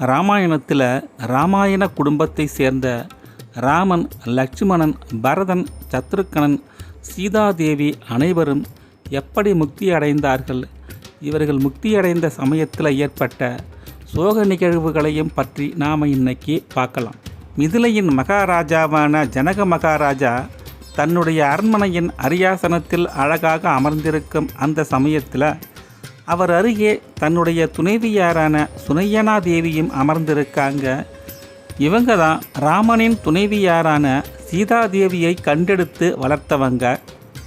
ராமாயணத்தில் ராமாயண குடும்பத்தை சேர்ந்த ராமன், லட்சுமணன், பரதன், சத்ருக்கனன், சீதாதேவி அனைவரும் எப்படி முக்தி அடைந்தார்கள், இவர்கள் முக்தியடைந்த சமயத்தில் ஏற்பட்ட சோக நிகழ்வுகளையும் பற்றி நாம் இன்னைக்கு பார்க்கலாம். மிதிலையின் மகாராஜாவான ஜனக மகாராஜா தன்னுடைய அரண்மனையின் அரியாசனத்தில் அழகாக அமர்ந்திருக்கும் அந்த சமயத்தில் அவர் அருகே தன்னுடைய துணைவியாரான சுனையனா தேவியும் அமர்ந்திருக்காங்க. இவங்க தான் ராமனின் துணைவியாரான சீதாதேவியை கண்டெடுத்து வளர்த்தவங்க.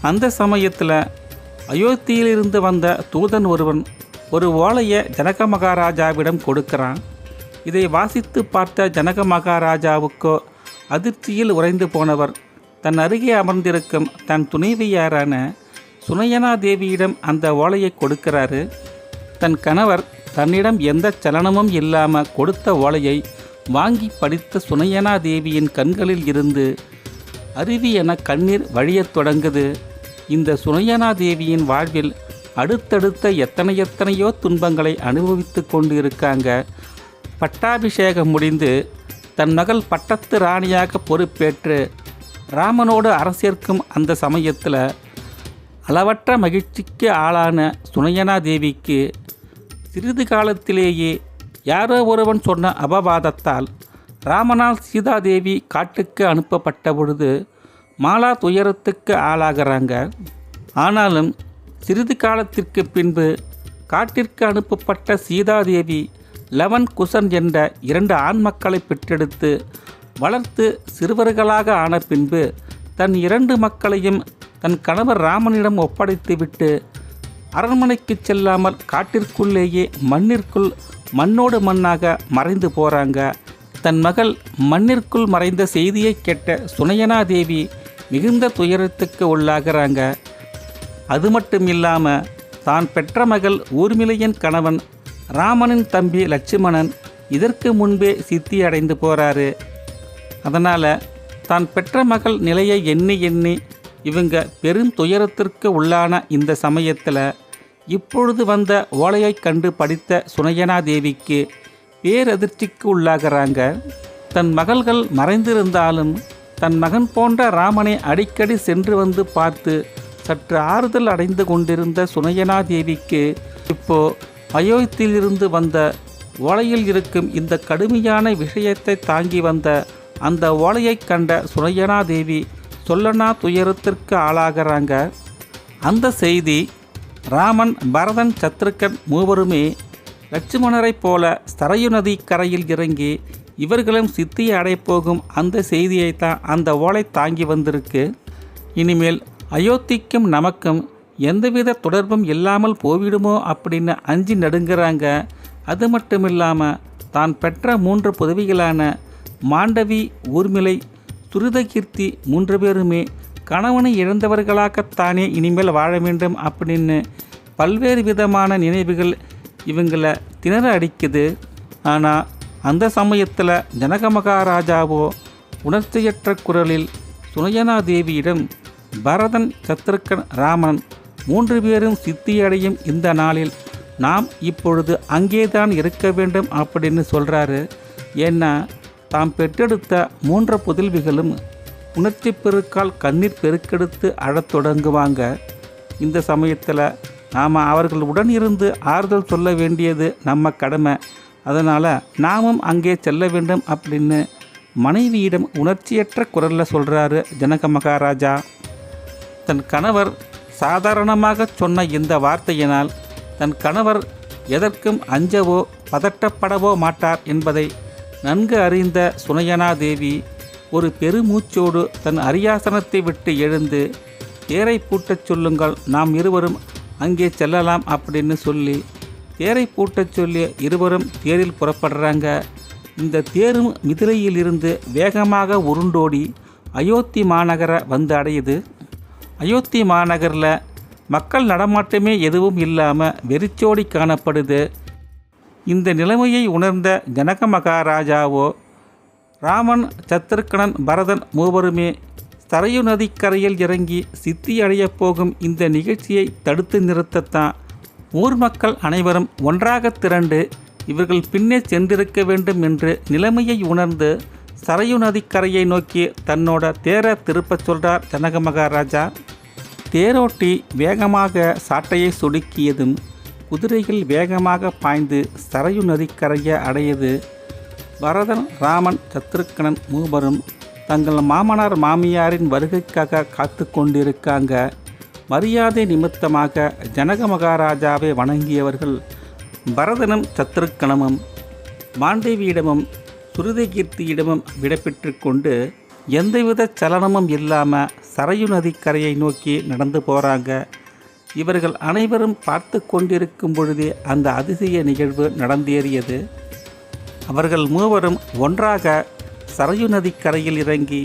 அந்த சமயத்தில் அயோத்தியிலிருந்து வந்த தூதன் ஒருவன் ஒரு ஓலையை ஜனக மகாராஜாவிடம் கொடுக்கிறான். இதை வாசித்து பார்த்த ஜனக மகாராஜாவுக்கோ அதிர்ச்சியில் உறைந்து போனவர் தன் அருகே அமர்ந்திருக்கும் தன் துணைவியாரான சுனையனா தேவியிடம் அந்த ஓலையை கொடுக்கிறாரு. தன் கணவர் தன்னிடம் எந்த சலனமும் இல்லாமல் கொடுத்த ஓலையை வாங்கி படித்த சுனையனா தேவியின் கண்களில் இருந்து அருவி என கண்ணீர் வழியத் தொடங்குது. இந்த சுனையனா தேவியின் வாழ்வில் அடுத்தடுத்த எத்தனையோ துன்பங்களை அனுபவித்து கொண்டு இருக்காங்க. பட்டாபிஷேகம் முடிந்து தன் மகள் பட்டத்து ராணியாக பொறுப்பேற்று ராமனோடு அரசேற்கும் அந்த சமயத்தில் அளவற்ற மகிழ்ச்சிக்கு ஆளான சுனையனா தேவிக்கு சிறிது காலத்திலேயே யாரோ ஒருவன் சொன்ன அபவாதத்தால் ராமனால் சீதாதேவி காட்டுக்கு அனுப்பப்பட்ட பொழுது மாலா துயரத்துக்கு ஆளாகிறாங்க. ஆனாலும் சிறிது காலத்திற்கு பின்பு காட்டிற்கு அனுப்பப்பட்ட சீதாதேவி லவன், குசன் என்ற 2 ஆண் மக்களை பெற்றெடுத்து வளர்த்து சிறுவர்களாக ஆன பின்பு தன் 2 மக்களையும் தன் கணவர் ராமனிடம் ஒப்படைத்துவிட்டு அரண்மனைக்கு செல்லாமல் காட்டிற்குள்ளேயே மண்ணிற்குள் மண்ணோடு மண்ணாக மறைந்து போகிறாங்க. தன் மகள் மண்ணிற்குள் மறைந்த செய்தியை கேட்ட சுனையனா தேவி மிகுந்த துயரத்துக்கு உள்ளாகிறாங்க. அது மட்டும் இல்லாமல் தான் பெற்ற மகள் ஊர்மிளையின் கணவன் ராமனின் தம்பி லட்சுமணன் இதற்கு முன்பே சித்தி அடைந்து போகிறாரு. அதனால் தான் பெற்ற மகள் நிலையை எண்ணி இவங்க பெரும் துயரத்திற்கு உள்ளான இந்த சமயத்தில் இப்பொழுது வந்த ஓலையை கண்டு படித்த சுனையனா தேவிக்கு பேரதிர்ச்சிக்கு உள்ளாகிறாங்க. தன் மகள்கள் மறைந்திருந்தாலும் தன் மகன் போன்ற ராமனை அடிக்கடி சென்று வந்து பார்த்து சற்று ஆறுதல் அடைந்து கொண்டிருந்த சுனையனா தேவிக்கு இப்போ அயோத்தியிலிருந்து வந்த ஓலையில் இருக்கும் இந்த கடுமையான விஷயத்தை தாங்கி வந்த அந்த ஓலையை கண்ட சுனையனா தேவி சொல்லனா துயரத்திற்கு ஆளாகிறாங்க. அந்த செய்தி ராமன், பரதன், சத்ருக்கன் மூவருமே லட்சுமணரைப் போல சரையு நதி கரையில் இறங்கி இவர்களும் சித்தி அடைப்போகும் அந்த செய்தியைத்தான் அந்த ஓலை தாங்கி வந்திருக்கு. இனிமேல் அயோத்திக்கும் நமக்கும் எந்தவித தொடர்பும் இல்லாமல் போய்விடுமோ அப்படின்னு அஞ்சி நடுங்கிறாங்க. அது மட்டும் இல்லாமல் தான் பெற்ற 3 புதவிகளான மாண்டவி, ஊர்மிளை, துரிதகீர்த்தி 3 பேருமே கணவனை இழந்தவர்களாகத்தானே இனிமேல் வாழ வேண்டும் அப்படின்னு பல்வேறு விதமான நினைவுகள் இவங்களை திணற அடிக்குது. ஆனால் அந்த சமயத்தில் ஜனக மகாராஜாவோ உணர்ச்சியற்ற குரலில் சுனையனா தேவியிடம் பரதன், சத்ருக்கன், ராமன் 3 பேரும் சித்தியடையும் இந்த நாளில் நாம் இப்பொழுது அங்கேதான் இருக்க வேண்டும் அப்படின்னு சொல்கிறாரு. ஏன்னா தாம் பெற்றெடுத்த 3 புதல்விகளும் உணர்ச்சி பெருக்கால் கண்ணீர் பெருக்கெடுத்து அழத் தொடங்குவாங்க. இந்த சமயத்தில் நாம் அவர்கள் உடன் இருந்து ஆறுதல் சொல்ல வேண்டியது நம்ம கடமை. அதனால் நாமும் அங்கே செல்ல வேண்டும் அப்படின்னு மனைவியிடம் உணர்ச்சியற்ற குரலில் சொல்கிறாரு ஜனக மகாராஜா. தன் கணவர் சாதாரணமாக சொன்ன இந்த வார்த்தையினால் தன் கணவர் எதற்கும் அஞ்சவோ பதட்டப்படவோ மாட்டார் என்பதை நன்கு அறிந்த சுனையனா தேவி ஒரு பெருமூச்சோடு தன் அரியாசனத்தை விட்டு எழுந்து தேரை பூட்டச் சொல்லுங்கள், நாம் இருவரும் அங்கே செல்லலாம் அப்படின்னு சொல்லி தேரை பூட்டச் சொல்லி இருவரும் தேரில் புறப்படுறாங்க. இந்த தேரும் மிதிலையிலிருந்து வேகமாக உருண்டோடி அயோத்தி மாநகரை வந்து அடையுது. அயோத்தி மாநகரில் மக்கள் நடமாட்டமே எதுவும் இல்லாமல் வெறிச்சோடி காணப்படுது. இந்த நிலைமையை உணர்ந்த ஜனக மகாராஜாவோ ராமன், சத்ருக்கனன், பரதன் மூவருமே சரையு நதிக்கரையில் இறங்கி சித்தி அடையப் போகும் இந்த நிகழ்ச்சியை தடுத்து நிறுத்தத்தான் ஊர் மக்கள் அனைவரும் ஒன்றாக திரண்டு இவர்கள் பின்னே சென்றிருக்க வேண்டும் என்று நிலைமையை உணர்ந்து சரையு நதிக்கரையை நோக்கி தன்னோட தேரை திருப்பச் சொல்றார் ஜனக மகாராஜா. தேரோட்டி வேகமாக சாட்டையை சொடுக்கியதும் குதிரைகள் வேகமாக பாய்ந்து சரையு நதிக்கரையை அடையது. பரதன், ராமன், சத்ருக்கனன் மூவரும் தங்கள் மாமனார் மாமியாரின் வருகைக்காக காத்து கொண்டிருக்காங்க. மரியாதை நிமித்தமாக ஜனக மகாராஜாவை வணங்கியவர்கள் பரதனும் சத்ருக்கனமும் மாண்டவியிடமும் சுருதகீர்த்தியிடமும் விடைபெற்று கொண்டு எந்தவித சலனமும் இல்லாமல் சரையு நதிக்கரையை நோக்கி நடந்து போகிறாங்க. இவர்கள் அனைவரும் பார்த்து கொண்டிருக்கும் பொழுதே அந்த அதிசய நிகழ்வு நடந்தேறியது. அவர்கள் மூவரும் ஒன்றாக சரையு நதிக்கரையில் இறங்கி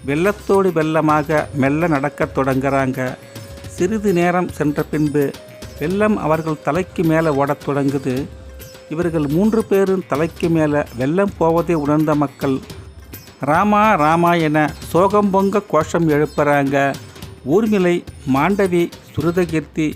வெள்ளத்தோடு வெள்ளமாக மெல்ல நடக்கத் தொடங்குறாங்க. சிறிது நேரம் சென்ற பின்பு வெள்ளம் அவர்கள் தலைக்கு மேலே ஓடத் தொடங்குது. இவர்கள் 3 பேரும் தலைக்கு மேலே வெள்ளம் போவதை உணர்ந்த மக்கள் ராமா ராமா என சோகம் பொங்க கோஷம் எழுப்புறாங்க. ஊர்மிளை, மாண்டவி, சுருதகீர்த்தி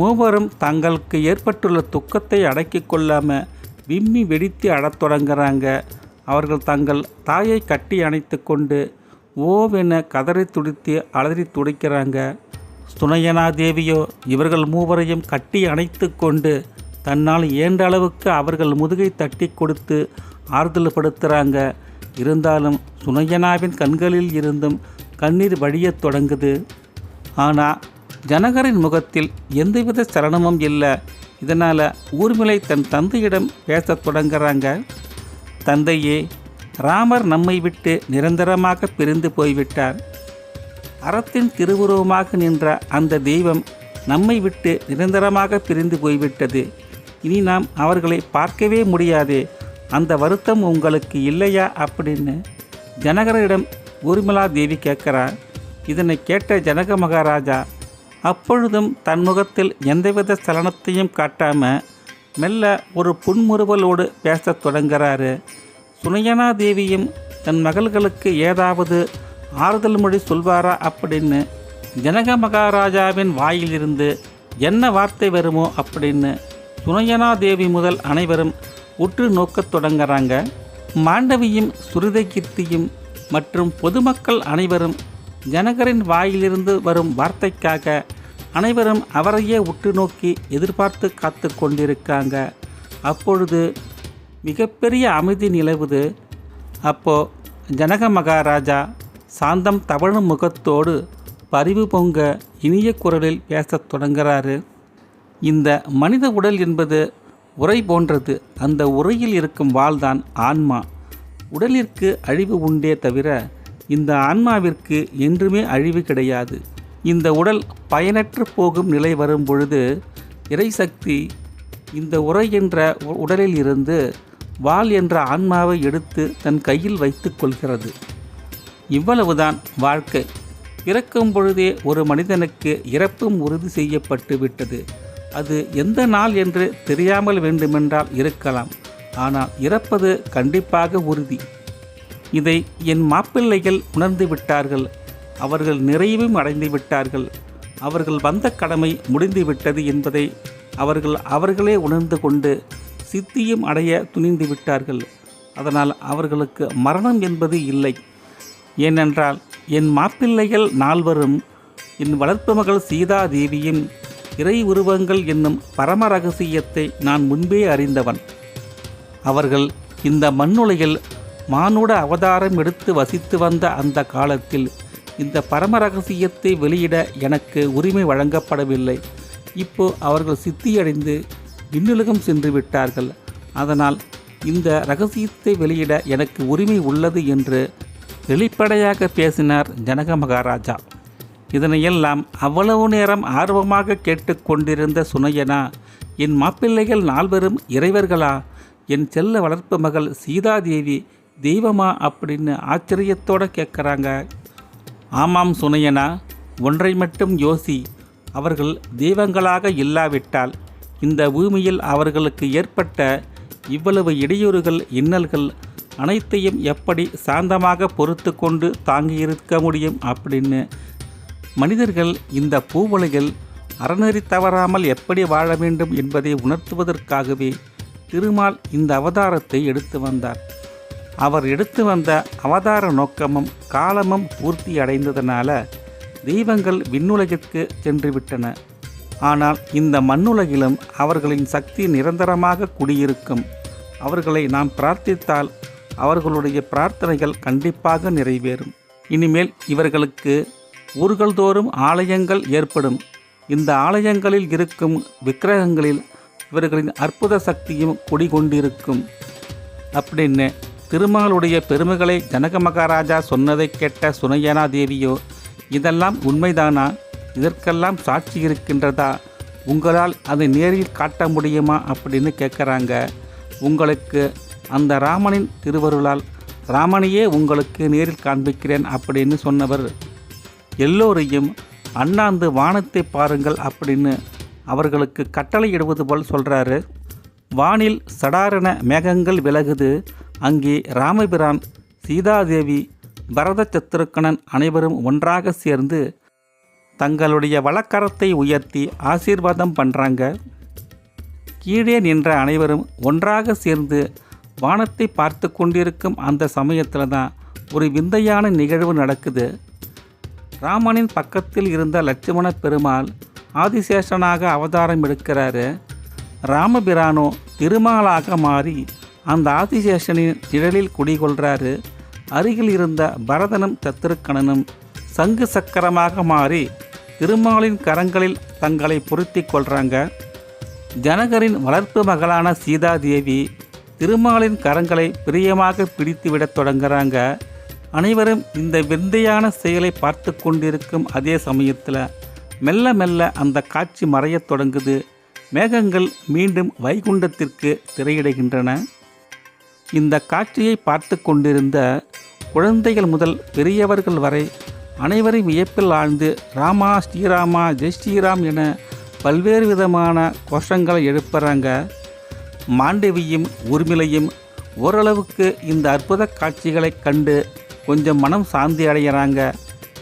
மூவரும் தங்களுக்கு ஏற்பட்டுள்ள துக்கத்தை அடக்கி கொள்ளாமல் விம்மி வெடித்து அழத் தொடங்குறாங்க. அவர்கள் தங்கள் தாயை கட்டி அணைத்து கொண்டு ஓவென கதறி துடித்து அலறி துடிக்கிறாங்க. சுனயனா தேவியோ இவர்கள் மூவரையும் கட்டி அணைத்து கொண்டு தன்னால் இயன்ற அளவுக்கு அவர்கள் முதுகை தட்டி கொடுத்து ஆறுதல் படுத்துகிறாங்க. இருந்தாலும் சுனயனாவின் கண்களில் இருந்தும் கண்ணீர் வழியத் தொடங்குது. ஆனால் ஜனகரின் முகத்தில் எந்தவித சலனமும் இல்லை. இதனால் ஊர்மிளை தன் தந்தையிடம் பேசத் தொடங்குறாங்க. தந்தையே, ராமர் நம்மை விட்டு நிரந்தரமாக பிரிந்து போய்விட்டார். அறத்தின் திருவுருவமாக நின்ற அந்த தெய்வம் நம்மை விட்டு நிரந்தரமாக பிரிந்து போய்விட்டது. இனி நாம் அவர்களை பார்க்கவே முடியாதே. அந்த வருத்தம் உங்களுக்கு இல்லையா அப்படின்னு ஜனகரிடம் ஊர்மிளா தேவி கேட்கிறார். இதனை கேட்ட ஜனக மகாராஜா அப்பொழுதும் தன் முகத்தில் எந்தவித சலனத்தையும் காட்டாமல் மெல்ல ஒரு புன்முறுவலோடு பேசத் தொடங்குறாரு. சுனயனா தேவியும் தன் மகள்களுக்கு ஏதாவது ஆறுதல் மொழி சொல்வாரா அப்படின்னு ஜனக மகாராஜாவின் வாயிலிருந்து என்ன வார்த்தை வருமோ அப்படின்னு சுனயனா தேவி முதல் அனைவரும் உற்று நோக்கத் தொடங்குறாங்க. மாண்டவியும் சுருதகீர்த்தியும் மற்றும் பொதுமக்கள் அனைவரும் ஜனகரின் வாயிலிருந்து வரும் வார்த்தைக்காக அனைவரும் அவரையே உற்று நோக்கி எதிர்பார்த்து காத்து கொண்டிருக்காங்க. அப்பொழுது மிகப்பெரிய அமைதி நிலவுது. அப்போது ஜனக மகாராஜா சாந்தம் தவழும் முகத்தோடு பரிவு பொங்க இனிய குரலில் பேசத் தொடங்குகிறாரு. இந்த மனித உடல் என்பது உரை போன்றது. அந்த உரையில் இருக்கும் வாள்தான் ஆன்மா. உடலிற்கு அழிவு உண்டே தவிர இந்த ஆன்மாவிற்கு என்றுமே அழிவு கிடையாது. இந்த உடல் பயனற்று போகும் நிலை வரும் பொழுது இறைசக்தி இந்த உரை என்ற உடலில் இருந்து வாள் என்ற ஆன்மாவை எடுத்து தன் கையில் வைத்து கொள்கிறது. இவ்வளவுதான் வாழ்க்கை. பிறக்கும் பொழுதே ஒரு மனிதனுக்கு இறப்பும் உறுதி செய்யப்பட்டு விட்டது. அது எந்த நாள் என்று தெரியாமல் வேண்டுமென்றால் இருக்கலாம். ஆனால் இறப்பது கண்டிப்பாக உறுதி. இதை என் மாப்பிள்ளைகள் உணர்ந்து விட்டார்கள். அவர்கள் நிறைவும் அடைந்து விட்டார்கள். அவர்கள் வந்த கடமை முடிந்துவிட்டது என்பதை அவர்களே உணர்ந்து கொண்டு சித்தியும் அடைய துணிந்து விட்டார்கள். அதனால் அவர்களுக்கு மரணம் என்பது இல்லை. ஏனென்றால் என் மாப்பிள்ளைகள் நால்வரும் என் வளர்ப்பு மகள் சீதாதேவியும் இறை உருவங்கள் என்னும் பரம ரகசியத்தை நான் முன்பே அறிந்தவன். அவர்கள் இந்த மண்ணுலகில் மானுட அவதாரம் எடுத்து வசித்து வந்த அந்த காலத்தில் இந்த பரம ரகசியத்தை வெளியிட எனக்கு உரிமை வழங்கப்படவில்லை. இப்போ அவர்கள் சித்தியடைந்து விண்ணுலகம் சென்று விட்டார்கள். அதனால் இந்த ரகசியத்தை வெளியிட எனக்கு உரிமை உள்ளது என்று வெளிப்படையாக பேசினார் ஜனக மகாராஜா. இதனையெல்லாம் அவ்வளவு நேரம் ஆர்வமாக கேட்டுக்கொண்டிருந்த சுனயனா, என் மாப்பிள்ளைகள் நால்வரும் இறைவர்களா? என் செல்ல வளர்ப்பு மகள் சீதாதேவி தெய்வமா அப்படின்னு ஆச்சரியத்தோடு கேட்குறாங்க. ஆமாம் சுனயனா, ஒன்றை மட்டும் யோசி. அவர்கள் தெய்வங்களாக இல்லாவிட்டால் இந்த பூமியில் அவர்களுக்கு ஏற்பட்ட இவ்வளவு இடையூறுகள், இன்னல்கள் அனைத்தையும் எப்படி சாந்தமாக பொறுத்து கொண்டு தாங்கியிருக்க முடியும் அப்படின்னு மனிதர்கள் இந்த பூவுலகில் அறநெறி தவறாமல் எப்படி வாழ வேண்டும் என்பதை உணர்த்துவதற்காகவே திருமால் இந்த அவதாரத்தை எடுத்து வந்தார். அவர் எடுத்து வந்த அவதார நோக்கமும் காலமும் பூர்த்தி அடைந்ததனால தெய்வங்கள் விண்ணுலகிற்கு சென்று விட்டன. ஆனால் இந்த மண்ணுலகிலும் அவர்களின் சக்தி நிரந்தரமாக குடியிருக்கும். அவர்களை நாம் பிரார்த்தித்தால் அவர்களுடைய பிரார்த்தனைகள் கண்டிப்பாக நிறைவேறும். இனிமேல் இவர்களுக்கு ஊர்கள் தோறும் ஆலயங்கள் ஏற்படும். இந்த ஆலயங்களில் இருக்கும் விக்கிரகங்களில் இவர்களின் அற்புத சக்தியும் குடிகொண்டிருக்கும் அப்படின்னு திருமாலுடைய பெருமைகளை ஜனக மகாராஜா சொன்னதை கேட்ட சுனயனா தேவியோ, இதெல்லாம் உண்மைதானா? இதற்கெல்லாம் சாட்சி இருக்கின்றதா? உங்களால் அதை நேரில் காட்ட முடியுமா அப்படின்னு கேட்குறாங்க. உங்களுக்கு அந்த ராமனின் திருவருளால் ராமனையே உங்களுக்கு நேரில் காண்பிக்கிறேன் அப்படின்னு சொன்னவர் எல்லோரையும் அண்ணாந்து வானத்தை பாருங்கள் அப்படின்னு அவர்களுக்கு கட்டளையிடுவது போல் சொல்கிறாரு. வானில் சடாரண மேகங்கள் விலகுது. அங்கே ராமபிரான், சீதாதேவி, பரத சத்ருக்கணன் அனைவரும் ஒன்றாக சேர்ந்து தங்களுடைய வலக்கரத்தை உயர்த்தி ஆசீர்வாதம் பண்ணுறாங்க. கீழே நின்ற அனைவரும் ஒன்றாக சேர்ந்து வானத்தை பார்த்து கொண்டிருக்கும் அந்த சமயத்தில் தான் ஒரு விந்தையான நிகழ்வு நடக்குது. ராமனின் பக்கத்தில் இருந்த லட்சுமண பெருமாள் ஆதிசேஷனாக அவதாரம் எடுக்கிறாரு. ராமபிரானோ திருமாலாக மாறி அந்த ஆதிசேஷனின் நிழலில் குடிகொள்கிறாரு. அருகில் இருந்த பரதனும் சத்ருக்கணனும் சங்கு சக்கரமாக மாறி திருமாலின் கரங்களில் தங்களை பொருத்தி கொள்கிறாங்க. ஜனகரின் வளர்ப்பு மகளான சீதாதேவி திருமாலின் கரங்களை பிரியமாக பிடித்துவிடத் தொடங்குறாங்க. அனைவரும் இந்த விந்தையான செயலை பார்த்து கொண்டிருக்கும் அதே சமயத்தில் மெல்ல மெல்ல அந்த காட்சி மறையத் தொடங்குது. மேகங்கள் மீண்டும் வைகுண்டத்திற்கு திரையிடுகின்றன. இந்த காட்சியை பார்த்து கொண்டிருந்த குழந்தைகள் முதல் பெரியவர்கள் வரை அனைவரும் வியப்பில் ஆழ்ந்து ராமா ஸ்ரீராமா ஜெய் ஸ்ரீராம் என பல்வேறு விதமான கோஷங்களை எழுப்புறாங்க. மாண்டவியும் ஊர்மிளையும் ஓரளவுக்கு இந்த அற்புத காட்சிகளை கண்டு கொஞ்சம் மனம் சாந்தி அடைகிறாங்க.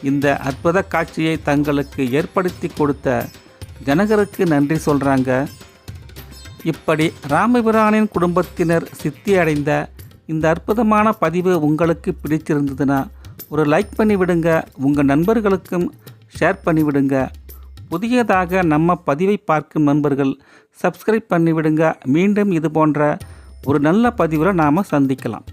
இந்த அற்புத காட்சியை தங்களுக்கு ஏற்படுத்தி கொடுத்த ஜனகருக்கு நன்றி சொல்கிறாங்க. இப்படி ராமபிரானின் குடும்பத்தினர் சித்தி அடைந்த இந்த அற்புதமான பதிவு உங்களுக்கு பிடிச்சிருந்ததுன்னா ஒரு லைக் பண்ணி விடுங்க. உங்கள் நண்பர்களுக்கும் ஷேர் பண்ணி விடுங்க. புதியதாக நம்ம பதிவை பார்க்கும் நண்பர்கள் சப்ஸ்கிரைப் பண்ணி விடுங்க. மீண்டும் இது போன்ற ஒரு நல்ல பதிவில் நாம் சந்திக்கலாம்.